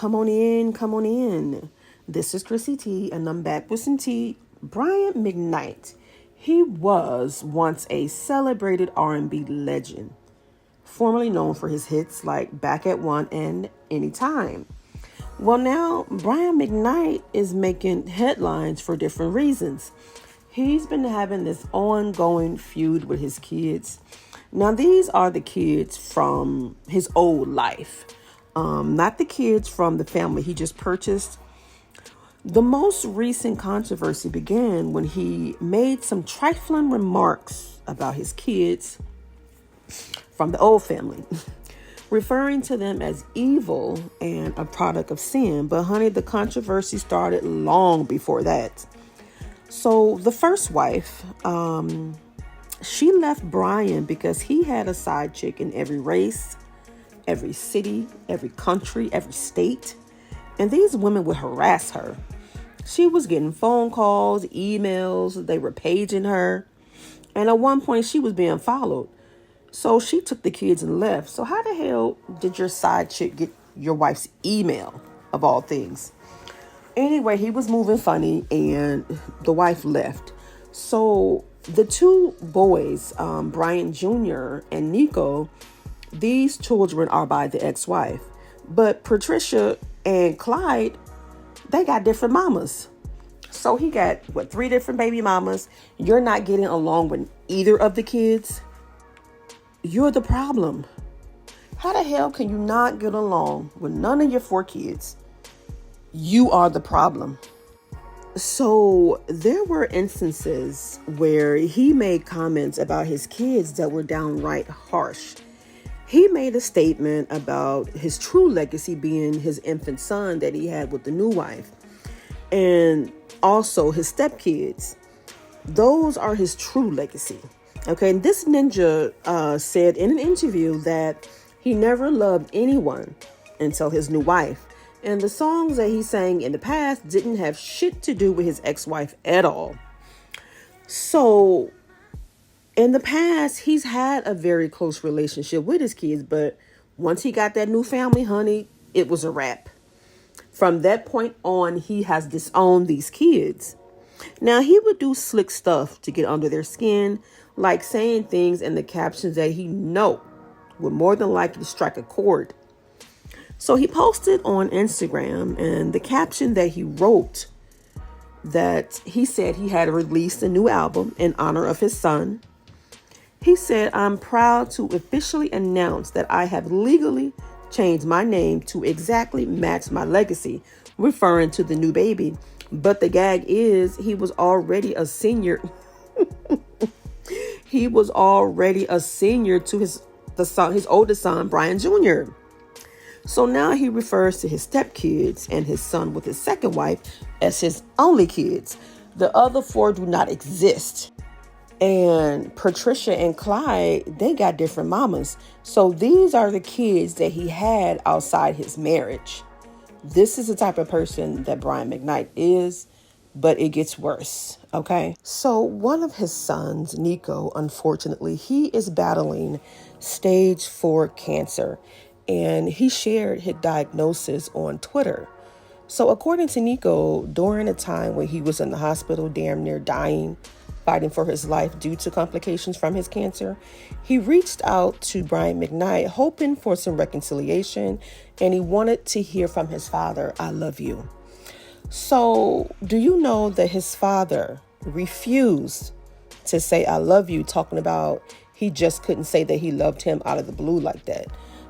come on in, come on in. This is Chrissy T, and I'm back with some tea. Brian McKnight, he was once a celebrated R&B legend, formerly known for his hits like Back at One and Anytime. Well, now Brian McKnight is making headlines for different reasons. He's been having this ongoing feud with his kids. Now, these are the kids from his old life, not the kids from the family he just purchased. The most recent controversy began when he made some trifling remarks about his kids from the old family, referring to them as evil and a product of sin. But honey, the controversy started long before that. So the first wife, she left Brian because he had a side chick in every race, every city, every country, every state. And these women would harass her. She was getting phone calls, emails, they were paging her. And at one point she was being followed. So she took the kids and left. So how the hell did your side chick get your wife's email, of all things? Anyway, he was moving funny and the wife left. So the two boys, Brian Jr. and Nico, these children are by the ex-wife. But Patricia and Clyde, they got different mamas. So he got, 3 different baby mamas. You're not getting along with either of the kids. You're the problem. How the hell can you not get along with none of your 4 kids? You are the problem. So there were instances where he made comments about his kids that were downright harsh. He made a statement about his true legacy being his infant son that he had with the new wife. And also his stepkids. Those are his true legacy. Okay, and this ninja said in an interview that he never loved anyone until his new wife. And the songs that he sang in the past didn't have shit to do with his ex-wife at all. So in the past, he's had a very close relationship with his kids. But once he got that new family, honey, it was a wrap. From that point on, he has disowned these kids. Now, he would do slick stuff to get under their skin, like saying things in the captions that he know would more than likely strike a chord. So he posted on Instagram, and the caption that he wrote, that he said he had released a new album in honor of his son. He said, "I'm proud to officially announce that I have legally changed my name to exactly match my legacy," referring to the new baby. But the gag is he was already a senior. He was already a senior to his oldest son, Brian Jr. So now he refers to his stepkids and his son with his second wife as his only kids. The other 4 do not exist. And Patricia and Clyde, they got different mamas. So these are the kids that he had outside his marriage. This is the type of person that Brian McKnight is, but it gets worse, okay? So one of his sons, Nico, unfortunately, he is battling stage 4 cancer. And he shared his diagnosis on Twitter. So according to Nico, during a time when he was in the hospital, damn near dying, fighting for his life due to complications from his cancer, he reached out to Brian McKnight, hoping for some reconciliation, and he wanted to hear from his father, "I love you." So do you know that his father refused to say "I love you," talking about he just couldn't say that he loved him out of the blue like that?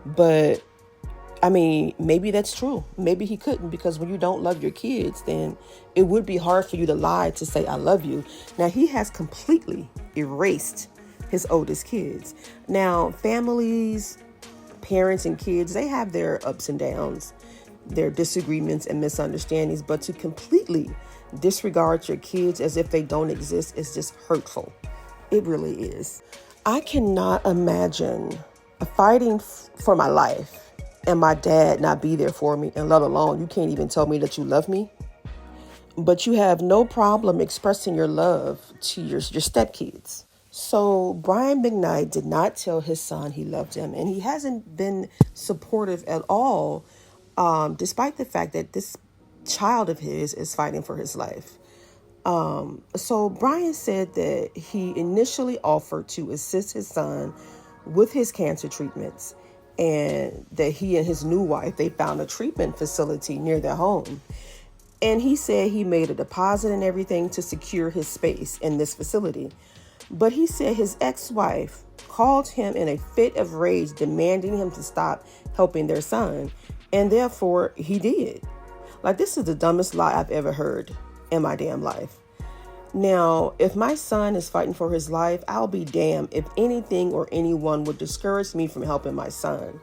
But I mean, maybe that's true. Maybe he couldn't, because when you don't love your kids, then it would be hard for you to lie to say "I love you." Now, he has completely erased his oldest kids. Now, families, parents and kids, they have their ups and downs, their disagreements and misunderstandings, but to completely disregard your kids as if they don't exist is just hurtful. It really is. I cannot imagine fighting for my life and my dad not be there for me, and let alone you can't even tell me that you love me, but you have no problem expressing your love to your stepkids. So Brian McKnight did not tell his son he loved him, and he hasn't been supportive at all despite the fact that this child of his is fighting for his life. So Brian said that he initially offered to assist his son with his cancer treatments, and that he and his new wife, they found a treatment facility near their home. And he said he made a deposit and everything to secure his space in this facility. But he said his ex-wife called him in a fit of rage, demanding him to stop helping their son. And therefore, he did. Like, this is the dumbest lie I've ever heard in my damn life. Now, if my son is fighting for his life, I'll be damned if anything or anyone would discourage me from helping my son.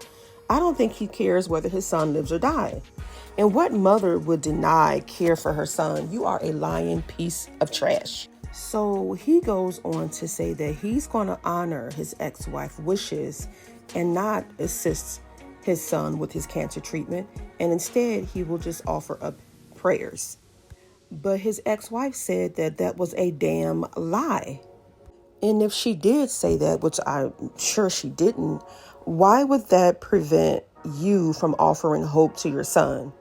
I don't think he cares whether his son lives or dies. And what mother would deny care for her son? You are a lying piece of trash. So he goes on to say that he's going to honor his ex-wife's wishes and not assist his son with his cancer treatment. And instead, he will just offer up prayers. But his ex-wife said that that was a damn lie. And if she did say that, which I'm sure she didn't, why would that prevent you from offering hope to your son?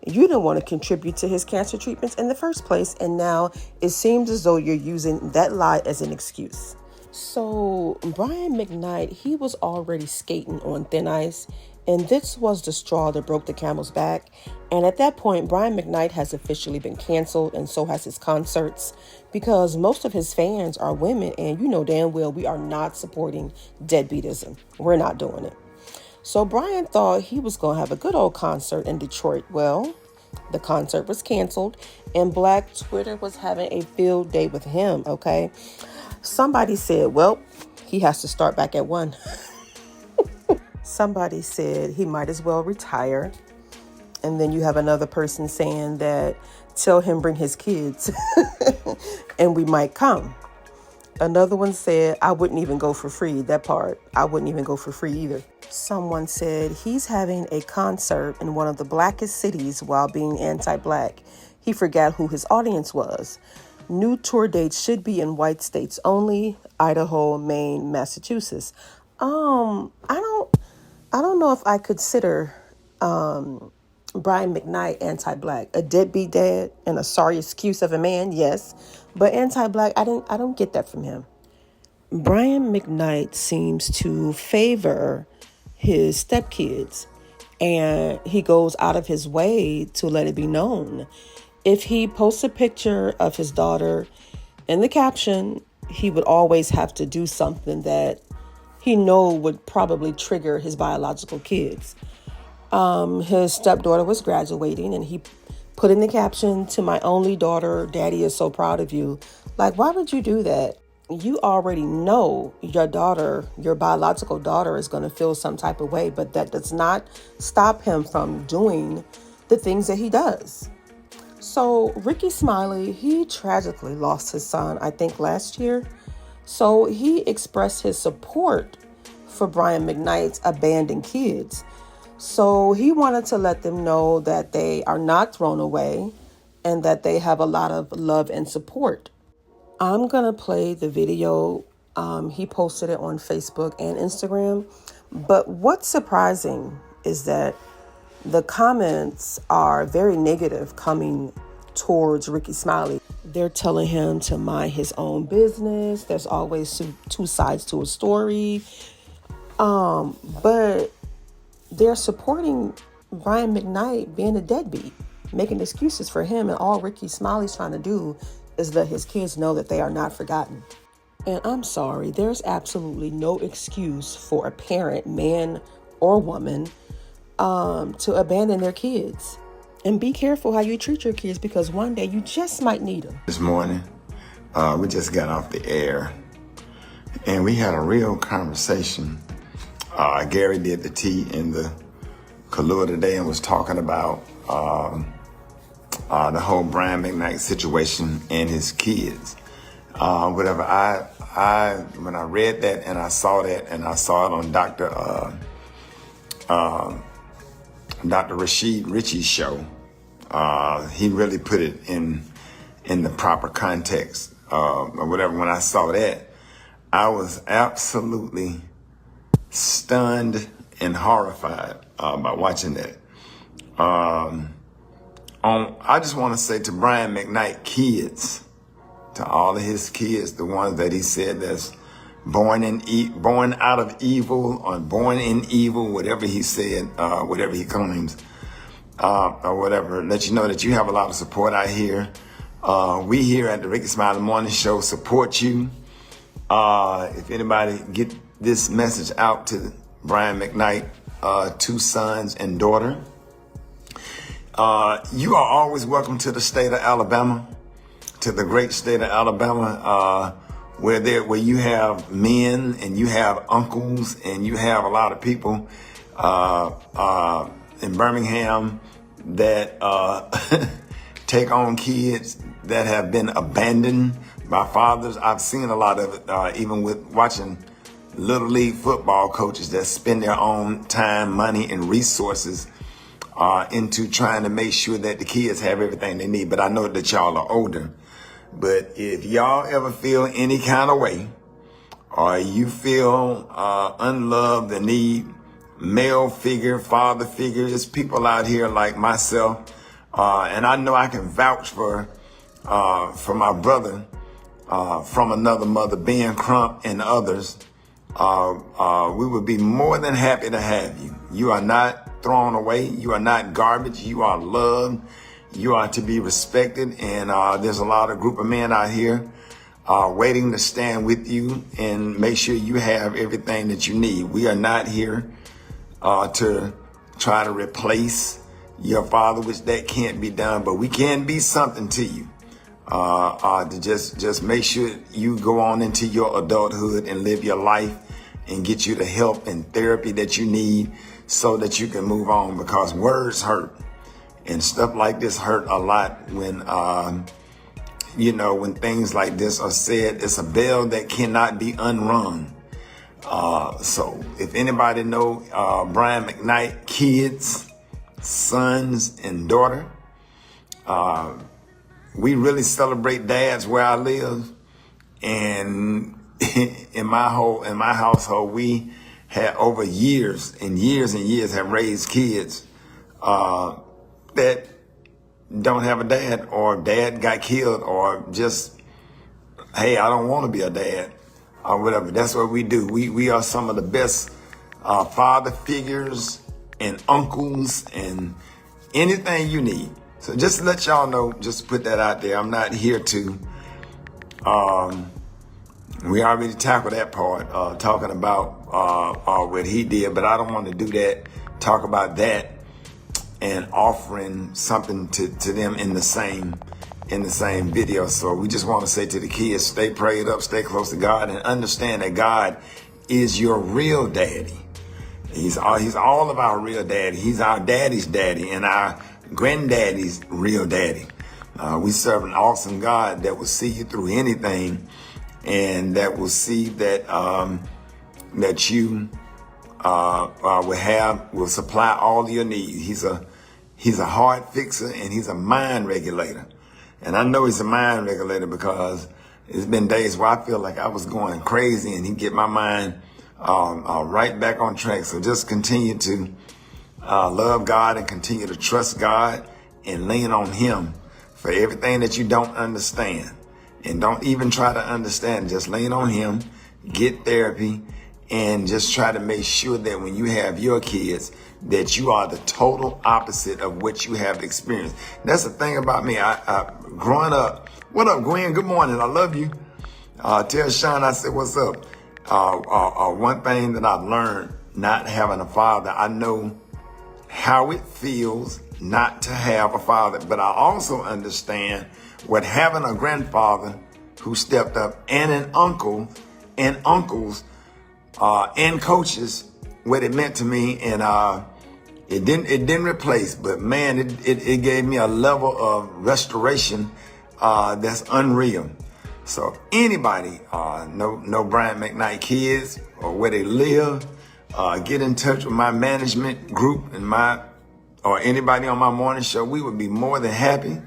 You didn't want to contribute to his cancer treatments in the first place, and now it seems as though you're using that lie as an excuse. So Brian McKnight, he was already skating on thin ice, and this was the straw that broke the camel's back. And at that point, Brian McKnight has officially been canceled, and so has his concerts, because most of his fans are women, and you know damn well we are not supporting deadbeatism. We're not doing it. So Brian thought he was going to have a good old concert in Detroit. Well, the concert was canceled, and Black Twitter was having a field day with him, okay? Somebody said, well, he has to start back at 1. Somebody said he might as well retire. And then you have another person saying that tell him bring his kids and we might come. Another one said, I wouldn't even go for free. That part, I wouldn't even go for free either. Someone said he's having a concert in one of the blackest cities while being anti-black. He forgot who his audience was. New tour dates should be in white states only: Idaho, Maine, Massachusetts. I don't know if I consider Brian McKnight anti-black. A deadbeat dad and a sorry excuse of a man, yes, but anti-black, I don't get that from him. Brian McKnight seems to favor his stepkids, and he goes out of his way to let it be known. If he posts a picture of his daughter, in the caption, he would always have to do something that he know would probably trigger his biological kids. His stepdaughter was graduating, and he put in the caption, to my only daughter, Daddy is so proud of you. Like, why would you do that? You already know your daughter, your biological daughter, is going to feel some type of way, but that does not stop him from doing the things that he does. So Rickey Smiley, he tragically lost his son, I think last year. So he expressed his support for Brian McKnight's abandoned kids. So he wanted to let them know that they are not thrown away and that they have a lot of love and support. I'm going to play the video. He posted it on Facebook and Instagram. But what's surprising is that the comments are very negative coming towards Rickey Smiley. They're telling him to mind his own business. There's always two sides to a story. But they're supporting Brian McKnight being a deadbeat, making excuses for him. And all Rickey Smiley's trying to do is let his kids know that they are not forgotten. And I'm sorry, there's absolutely no excuse for a parent, man or woman, to abandon their kids. And be careful how you treat your kids, because one day you just might need them. This morning, we just got off the air, and we had a real conversation. Gary did the tea in the Kahlua today and was talking about the whole Brian McKnight situation and his kids. Whatever. When I read that and I saw that, and I saw it on Dr. Rashid Ritchie's show, he really put it in the proper context, or whatever. When I saw that, I was absolutely stunned and horrified by watching that. I just want to say to Brian McKnight kids, to all of his kids, the ones that he said that's born out of evil or born in evil, whatever he said, whatever he claims, or whatever, let you know that you have a lot of support out here. We here at the Rickey Smiley Morning Show support you. If anybody get this message out to Brian McKnight, 2 sons and daughter, you are always welcome to the state of Alabama, to the great state of Alabama, where you have men and you have uncles and you have a lot of people in Birmingham that take on kids that have been abandoned by fathers. I've seen a lot of it, even with watching Little League football coaches that spend their own time, money, and resources into trying to make sure that the kids have everything they need. But I know that y'all are older. But if y'all ever feel any kind of way, or you feel unloved and need male figure, father figure, there's people out here like myself, and I know I can vouch for my brother from another mother, Ben Crump and others. We would be more than happy to have you. You are not thrown away. You are not garbage. You are loved. You are to be respected. And there's a lot of group of men out here waiting to stand with you and make sure you have everything that you need. We are not here to try to replace your father, which that can't be done, but we can be something to you. To just make sure you go on into your adulthood and live your life and get you the help and therapy that you need so that you can move on, because words hurt and stuff like this hurt a lot when, when things like this are said. It's a bell that cannot be unrung. So if anybody know Brian McKnight kids, sons and daughter, we really celebrate dads where I live, and in my household, we had over years and years and years have raised kids that don't have a dad, or dad got killed, or just, hey, I don't want to be a dad, or whatever. That's what we do. We are some of the best father figures and uncles and anything you need. So just to let y'all know, just put that out there. I'm not here to, we already tackled that part, talking about what he did, but I don't want to do that, talk about that and offering something to them in the same video. So we just want to say to the kids, stay prayed up, stay close to God, and understand that God is your real daddy. He's all of our real daddy. He's our daddy's daddy and our granddaddy's real daddy. We serve an awesome God that will see you through anything, and that will see that that you will supply all your needs. He's a heart fixer, and he's a mind regulator. And I know he's a mind regulator because it's been days where I feel like I was going crazy, and he get my mind right back on track. So just continue to love God and continue to trust God and lean on him for everything that you don't understand. And don't even try to understand. Just lean on him, get therapy, and just try to make sure that when you have your kids, that you are the total opposite of what you have experienced. That's the thing about me. I growing up, what up, Gwen? Good morning. I love you. Tell Sean I said, what's up? One thing that I've learned, not having a father, I know how it feels not to have a father, but I also understand what having a grandfather who stepped up, and an uncle and uncles and coaches, what it meant to me. And it didn't replace, but man, it gave me a level of restoration that's unreal. So anybody know Brian McKnight kids or where they live, get in touch with my management group and or anybody on my morning show. We would be more than happy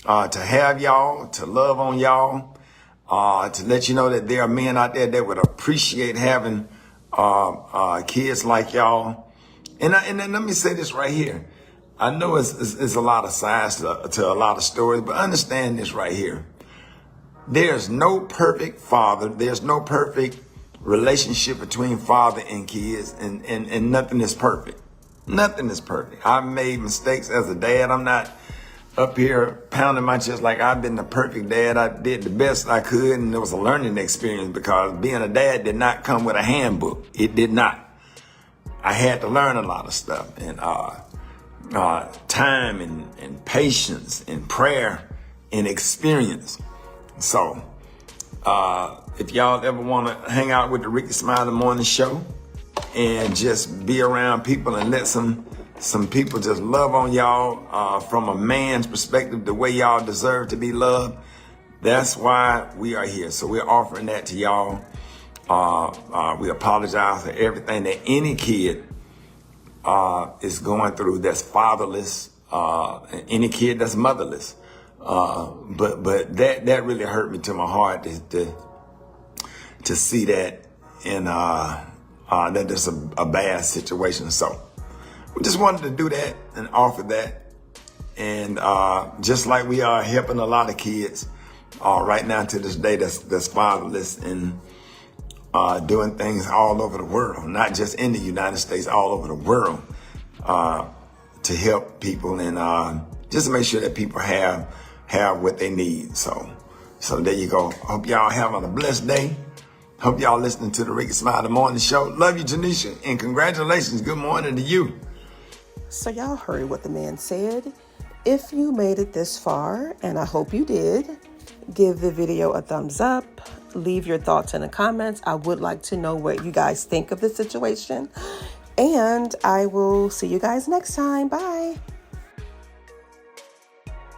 to have y'all, to love on y'all, to let you know that there are men out there that would appreciate having kids like y'all. And then let me say this right here. I know it's a lot of sides to a lot of stories, but understand this right here. There's no perfect father. There's no perfect relationship between father and kids, and nothing is perfect. Nothing is perfect. I've made mistakes as a dad. I'm not up here pounding my chest like I've been the perfect dad. I did the best I could, and it was a learning experience because being a dad did not come with a handbook. It did not. I had to learn a lot of stuff, and time and patience and prayer and experience. So if y'all ever want to hang out with the Rickey Smiley Morning Show and just be around people and let some people just love on y'all from a man's perspective, the way y'all deserve to be loved, that's why we are here. So we're offering that to y'all. We apologize for everything that any kid is going through that's fatherless, any kid that's motherless. But that really hurt me to my heart to see that, and that there's a bad situation. So we just wanted to do that and offer that. And just like we are helping a lot of kids right now to this day that's fatherless and doing things all over the world, not just in the United States, all over the world, to help people and just make sure that people have what they need. So there you go. Hope y'all having a blessed day. Hope y'all listening to the Rickey Smiley Morning Show. Love you, Janisha, and congratulations. Good morning to you. So y'all heard what the man said. If you made it this far, and I hope you did, give the video a thumbs up. Leave your thoughts in the comments. I would like to know what you guys think of the situation. And I will see you guys next time. Bye.